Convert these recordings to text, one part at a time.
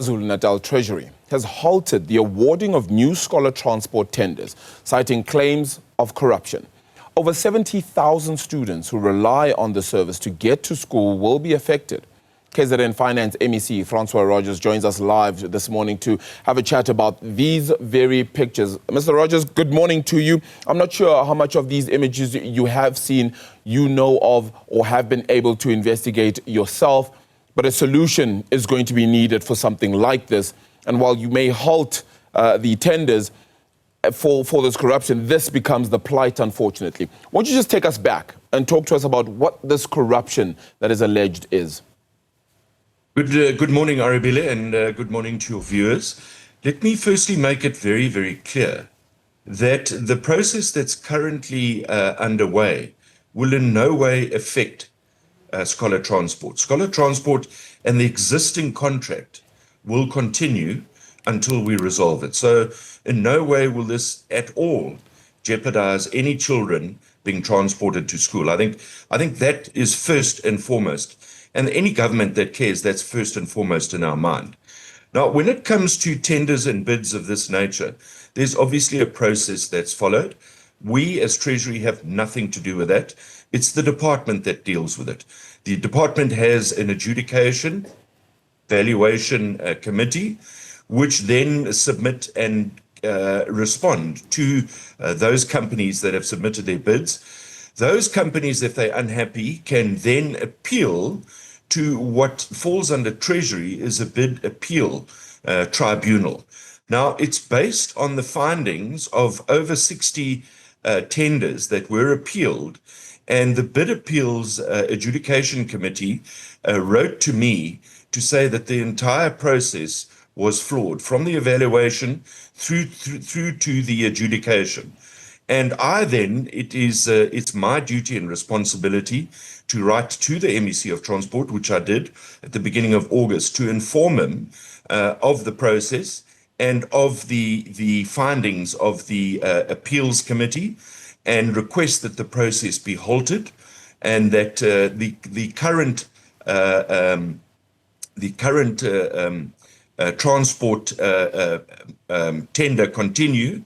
KwaZulu-Natal Treasury has halted the awarding of new scholar transport tenders, citing claims of corruption. Over 70,000 students who rely on the service to get to school will be affected. KZN Finance MEC Francois Rodgers joins us live this morning to have a chat about these very pictures. Mr. Rodgers, good morning to you. I'm not sure how much of these images you have seen, you know of, or have been able to investigate yourself, but a solution is going to be needed for something like this. And while you may halt the tenders for this corruption, this becomes the plight, unfortunately. Won't you just take us back and talk to us about what this corruption that is alleged is? Good morning, Arabile, and good morning to your viewers. Let me firstly make it very, very clear that the process that's currently underway will in no way affect scholar transport. Scholar transport and the existing contract will continue until we resolve it. So in no way will this at all jeopardize any children being transported to school. I think that is first and foremost. And any government that cares, that's first and foremost in our mind. Now, when it comes to tenders and bids of this nature, there's obviously a process that's followed. We as Treasury have nothing to do with that. It's the department that deals with it. The department has an adjudication, valuation committee, which then submit and respond to those companies that have submitted their bids. Those companies, if they're unhappy, can then appeal to what falls under Treasury is a bid appeal tribunal. Now, it's based on the findings of over 60 tenders that were appealed, and the bid appeals adjudication committee wrote to me to say that the entire process was flawed, from the evaluation through to the adjudication. And I then, it's my duty and responsibility to write to the MEC of Transport, which I did at the beginning of August, to inform him of the process and of the findings of the appeals committee, and request that the process be halted, and that the current transport tender continue,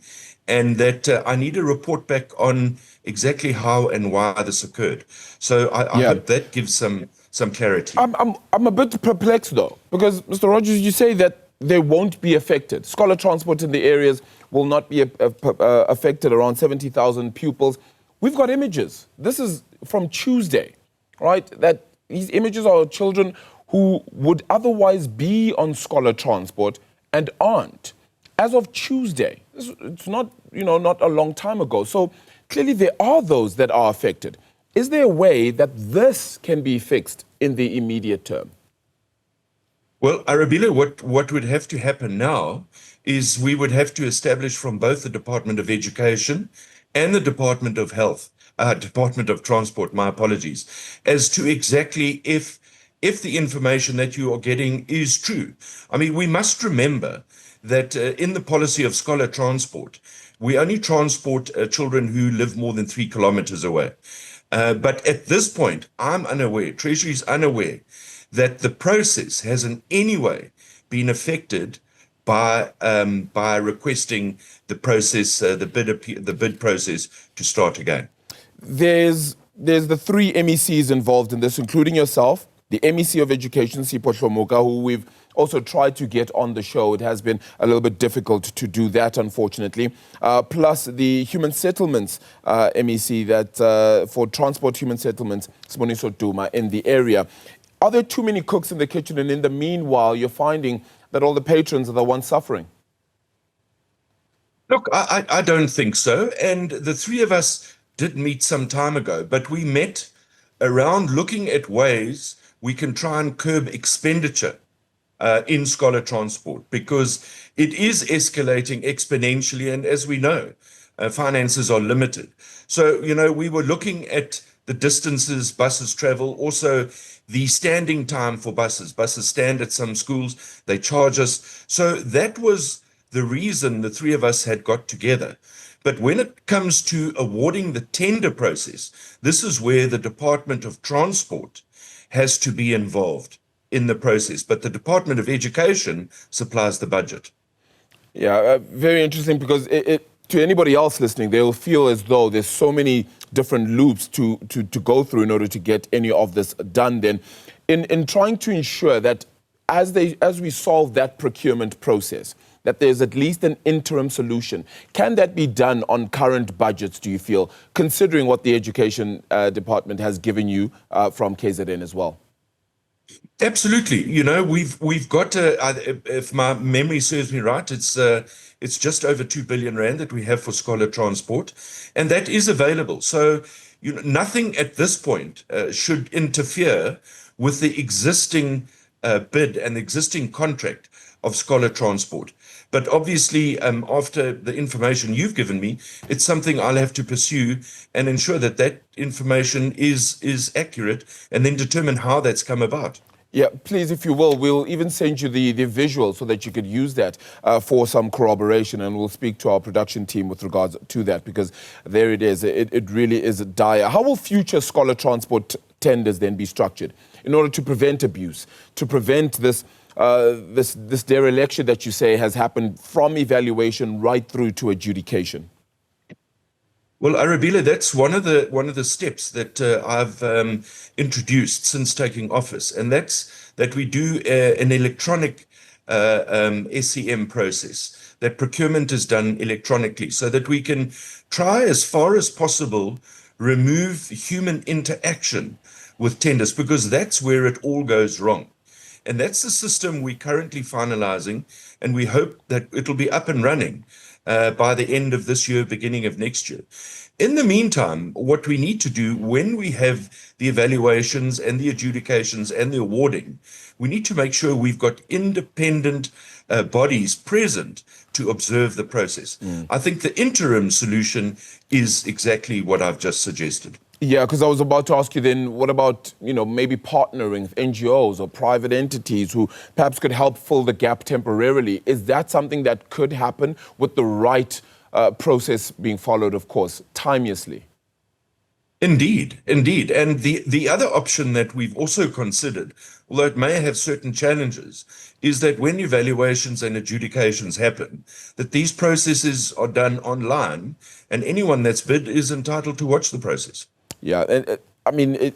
and that I need a report back on exactly how and why this occurred. So I hope that gives some clarity. I'm a bit perplexed though, because Mr. Rodgers, you say that they won't be affected. Scholar transport in the areas will not be affected, around 70,000 pupils. We've got images. This is from Tuesday, right? That these images are children who would otherwise be on scholar transport and aren't. As of Tuesday, it's not, not a long time ago. So clearly there are those that are affected. Is there a way that this can be fixed in the immediate term? Well, Arabile, what would have to happen now is we would have to establish from both the Department of Education and the Department of Health, Department of Transport, my apologies, as to exactly if the information that you are getting is true. I mean, we must remember that in the policy of scholar transport, we only transport children who live more than 3 kilometers away. But at this point, I'm unaware, Treasury is unaware, that the process has in any way been affected by requesting the process, the bid process to start again. There's the 3 MECs involved in this, including yourself, the MEC of Education, Sipho Shlomoka, who we've also tried to get on the show. It has been a little bit difficult to do that, unfortunately. Plus the Human Settlements MEC that for Transport Human Settlements, Siboniso Duma, in the area. Are there too many cooks in the kitchen? And in the meanwhile, you're finding that all the patrons are the ones suffering? Look, I don't think so. And the 3 of us did meet some time ago, but we met around looking at ways we can try and curb expenditure in scholar transport, because it is escalating exponentially. And as we know, finances are limited. So, we were looking at the distances buses travel, also the standing time for buses. Buses stand at some schools, they charge us. So that was the reason the 3 of us had got together. But when it comes to awarding the tender process, this is where the Department of Transport has to be involved. in the process, but the Department of Education supplies the budget. Yeah, very interesting, because to anybody else listening, they'll feel as though there's so many different loops to go through in order to get any of this done. Then, in trying to ensure that as we solve that procurement process, that there's at least an interim solution, can that be done on current budgets, do you feel, considering what the Education Department has given you from KZN as well? Absolutely. You know, we've got, if my memory serves me right, it's just over 2 billion rand that we have for scholar transport, and that is available. So, you know, nothing at this point should interfere with the existing bid and the existing contract of scholar transport. But obviously, after the information you've given me, it's something I'll have to pursue and ensure that that information is accurate, and then determine how that's come about. Yeah, please, if you will, we'll even send you the visual so that you could use that for some corroboration, and we'll speak to our production team with regards to that, because there it is. It really is dire. How will future scholar transport tenders then be structured in order to prevent abuse, to prevent this dereliction that you say has happened from evaluation right through to adjudication? Well, Arabella, that's one of the steps that I've introduced since taking office, and that's that we do an electronic SCM process. That procurement is done electronically, so that we can try as far as possible remove human interaction with tenders, because that's where it all goes wrong. And that's the system we're currently finalizing, and we hope that it'll be up and running by the end of this year, beginning of next year. In the meantime, what we need to do when we have the evaluations and the adjudications and the awarding, we need to make sure we've got independent bodies present to observe the process. I think the interim solution is exactly what I've just suggested. Yeah, because I was about to ask you then, what about, maybe partnering with NGOs or private entities who perhaps could help fill the gap temporarily? Is that something that could happen with the right process being followed, of course, timeously? Indeed, indeed. And the other option that we've also considered, although it may have certain challenges, is that when evaluations and adjudications happen, that these processes are done online, and anyone that's bid is entitled to watch the process. Yeah, and I mean,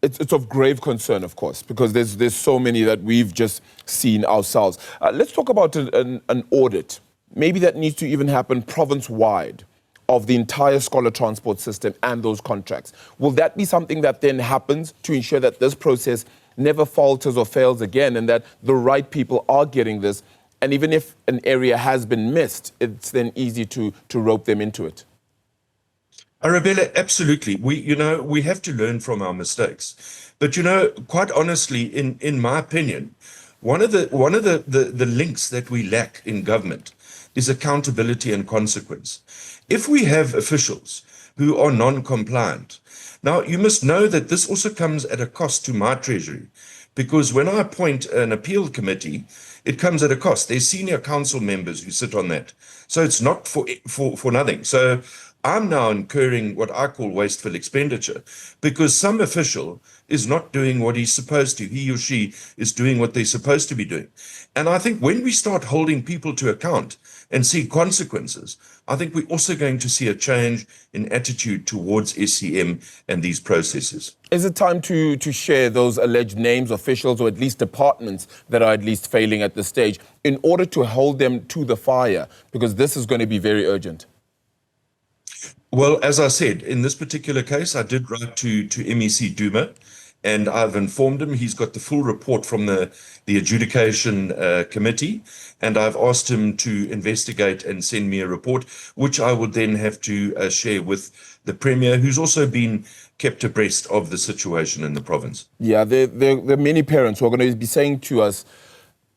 it's of grave concern, of course, because there's so many that we've just seen ourselves. Let's talk about an audit, maybe that needs to even happen province-wide, of the entire scholar transport system and those contracts. Will that be something that then happens to ensure that this process never falters or fails again, and that the right people are getting this, and even if an area has been missed, it's then easy to rope them into it? Arabella, absolutely. We have to learn from our mistakes. But, quite honestly, in my opinion, one of the links that we lack in government is accountability and consequence. If we have officials who are non-compliant, now you must know that this also comes at a cost to my treasury, because when I appoint an appeal committee, it comes at a cost. There's senior council members who sit on that. So it's not for nothing. So I'm now incurring what I call wasteful expenditure, because some official is not doing what he's supposed to. He or she is doing what they're supposed to be doing. And I think when we start holding people to account and see consequences, I think we're also going to see a change in attitude towards SCM and these processes. Is it time to share those alleged names, officials, or at least departments that are at least failing at this stage, in order to hold them to the fire? Because this is going to be very urgent. Well, as I said, in this particular case, I did write to MEC Duma, and I've informed him. He's got the full report from the adjudication committee, and I've asked him to investigate and send me a report, which I would then have to share with the Premier, who's also been kept abreast of the situation in the province. Yeah, there are many parents who are going to be saying to us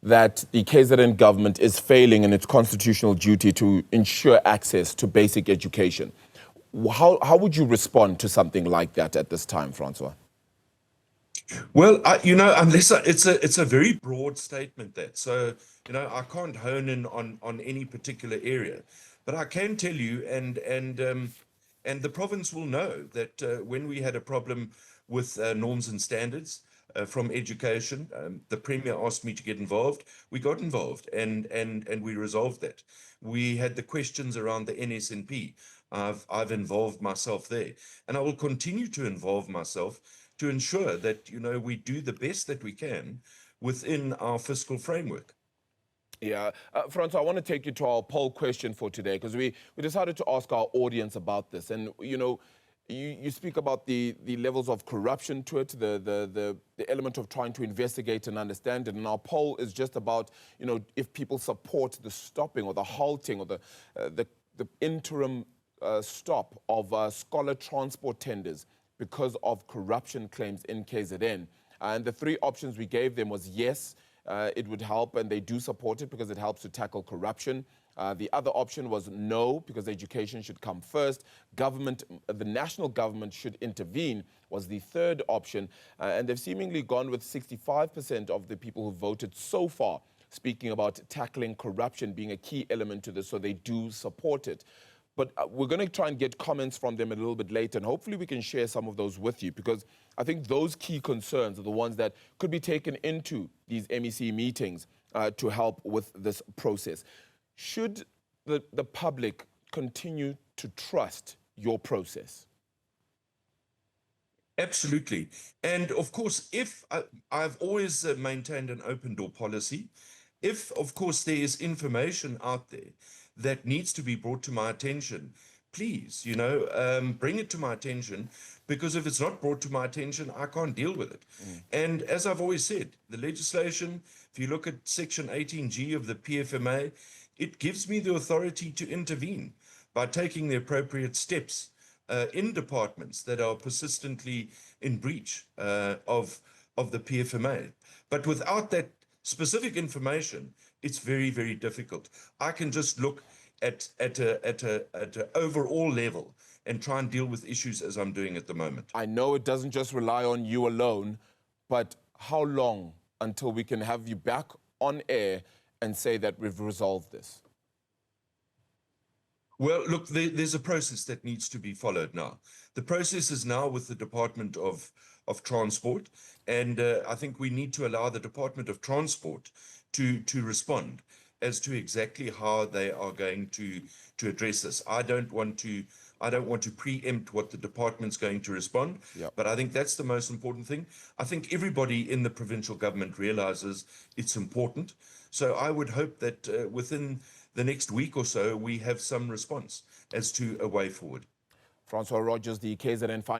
that the KZN government is failing in its constitutional duty to ensure access to basic education. How would you respond to something like that at this time, Francois? Well, unless it's a very broad statement, that. So, I can't hone in on any particular area, but I can tell you, and the province will know that when we had a problem with norms and standards, from education. The Premier asked me to get involved. We got involved and we resolved that. We had the questions around the NSNP. I've involved myself there, and I will continue to involve myself to ensure that, you know, we do the best that we can within our fiscal framework. Yeah. Francois, I want to take you to our poll question for today, because we decided to ask our audience about this. And, you know, you speak about the levels of corruption to it, the element of trying to investigate and understand it. And our poll is just about, you know, if people support the stopping or the halting or the interim stop of scholar transport tenders because of corruption claims in KZN. And the three options we gave them was yes, it would help, and they do support it because it helps to tackle corruption. The other option was no, because education should come first. Government, the national government should intervene, was the third option. And they've seemingly gone with 65% of the people who voted so far, speaking about tackling corruption being a key element to this, so they do support it. But we're going to try and get comments from them a little bit later, and hopefully we can share some of those with you, because I think those key concerns are the ones that could be taken into these MEC meetings to help with this process. Should the public continue to trust your process? Absolutely. And of course, if I've always maintained an open door policy, if, of course, there is information out there that needs to be brought to my attention, please, you know, bring it to my attention, because if it's not brought to my attention, I can't deal with it. And as I've always said, the legislation, if you look at Section 18G of the PFMA, it gives me the authority to intervene by taking the appropriate steps in departments that are persistently in breach of the PFMA. But without that specific information, it's very, very difficult. I can just look at an overall level and try and deal with issues as I'm doing at the moment. I know it doesn't just rely on you alone, but how long until we can have you back on air and say that we've resolved this? Well, look, there's a process that needs to be followed now. The process is now with the Department of Transport, and I think we need to allow the Department of Transport to respond as to exactly how they are going to address this. I don't want to preempt what the department's going to respond, but I think that's the most important thing. I think everybody in the provincial government realizes it's important. So I would hope that within the next week or so, we have some response as to a way forward. Francois Rodgers, the KZN Finance